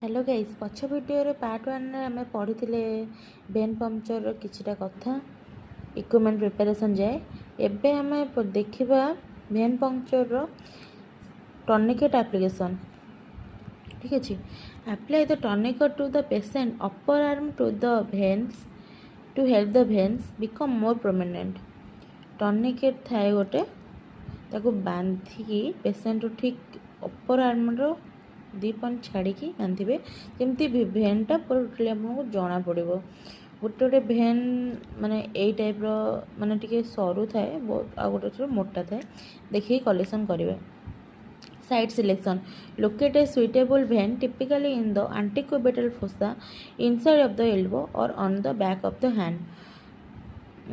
Hello guys पछ video part 1 रे आम पढ़ी भेन पंक्चर किछिटा कथा इक्विपमेंट प्रिपरेशन जाए एबे आम देखा भेन पंक्चर टर्निकेट एप्लिकेशन। ठीक अच्छे apply the tourniquet to the patient upper arm to the veins to help the veins become more prominent. Tourniquet थाए गोटे ताको बांधिकी पेशेंट ठीक अपर आर्म रो 2 पॉइंट छाड़ी बांधे जमती भेनटा पूरा टोटली आपको जना पड़ो। गोटे गोटे भेन माने यही टाइप माने टिके सरू थाए आ गोटे मोटा थाए देखिए कलेक्शन करेंगे। Site selection locate a suitable vein typically in the antecubital fossa inside of the elbow और on the back of the hand.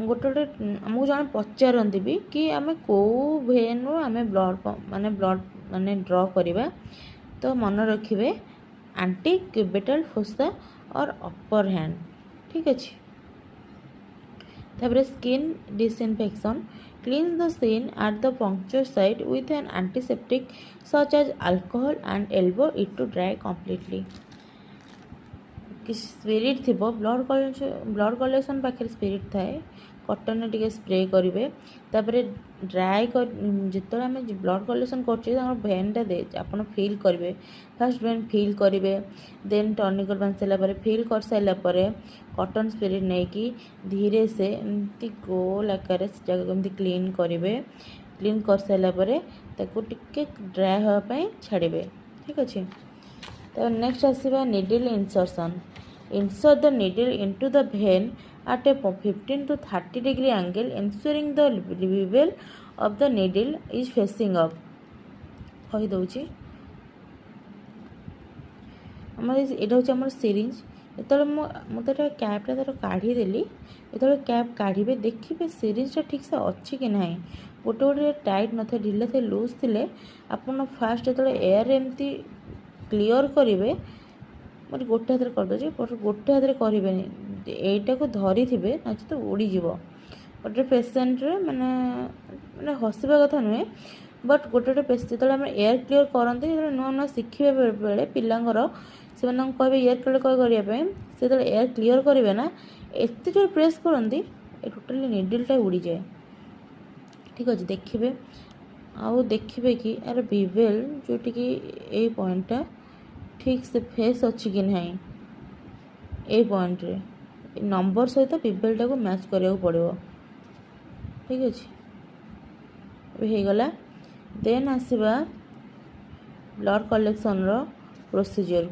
गोटे गोटे आमको जन पचारती भी कि आम कौ भेन रू आम ब्लड माने ड्र करवा तो मन रखिए एंटी क्यूबिटल फोसा और अपर हैंड। ठीक अच्छे तापर skin disinfection clean the skin at the puncture site with an antiseptic such as alcohol and allow it to dry completely. Spirit थी ब्लड कलेक्शन पाखे स्पिरिट थाए कटन टे spray करेंगे तापर ड्राए जिते आम ब्लड कलेक्शन कर भेनटा दे आप फिल करेंगे। फास्ट भेन फिल करेंगे देन टर्निकेट बांध सारापर फिल कर सारापर कटन स्पिरिट नहीं कि धीरे से एमती गोल आकार जगह को क्लीन करेंगे। क्लीन कर सारापर टिके ड्राए होगापी छाड़े। ठीक अच्छे तो नेक्स्ट आसवा needle insertion insert the needle into the vein at a 15 to 30 degree angle ensuring the bevel of the needle is facing up। कही दउची हमर एटा होची हमर सिरिंज एतले मुझे कैपटा तार काढ़ी देली एतले कैप काढ़े देखिए सिरिंजटा ठीक से अच्छी कि ना गोटे गोटे टाइट न थे ढिले थे लूज थे आपन फास्ट जो एयर एमती क्लीयर करेंगे मोटे गोटे हाथ करदे गोटे हाथ करें यहीटा को धरी थे ना तो उड़ीज गोटे पेसेंट माने माने हसवा कथा नुहे बट गोटे गोटे पेसेंट जो आम एयर क्लीयर करते नुआ नुआ शिखे बेले पिलांर से कहे एयर क्लीयर करने से एयर क्लीयर करेंगे ना एत जो प्रेस करती टोटाली निडलटा उड़ी जाए। ठीक अच्छे देखिए आउ देखिए कि यार बिवेल जोटि कि पॉइंटा ठीक से फेस अच्छी कि ना ए पॉइंट रे नंबर सहित बिवेलटा को मैच करा पड़ो। ठीक अच्छे हो गला देन आसवा ब्लड कलेक्शन रो प्रोसीजर